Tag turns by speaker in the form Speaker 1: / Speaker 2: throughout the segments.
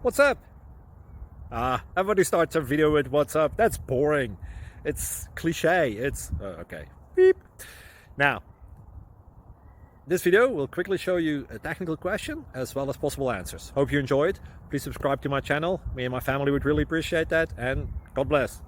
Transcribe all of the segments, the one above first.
Speaker 1: What's up? Everybody starts a video with what's up. That's boring. It's cliche. It's okay. Beep. Now, this video will quickly show you a technical question as well as possible answers. Hope you enjoyed. Please subscribe to my channel. Me and my family would really appreciate that, and God bless.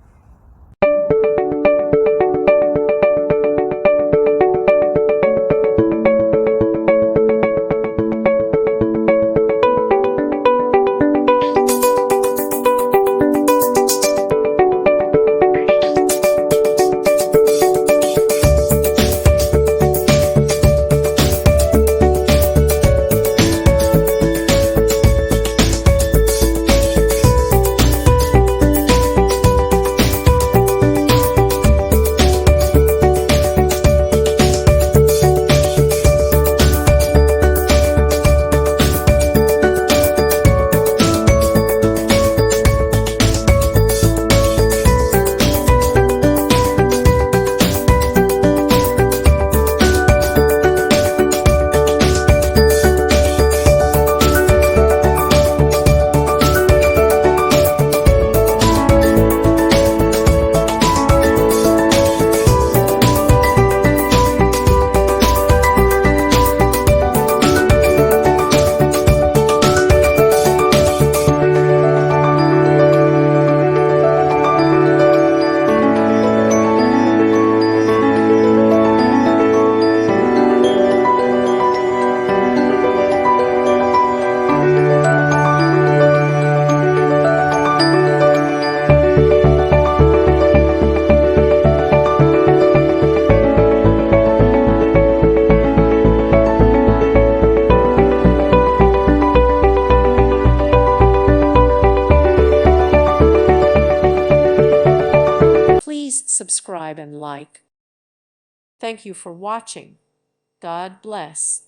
Speaker 2: Please subscribe and like. Thank you for watching. God bless.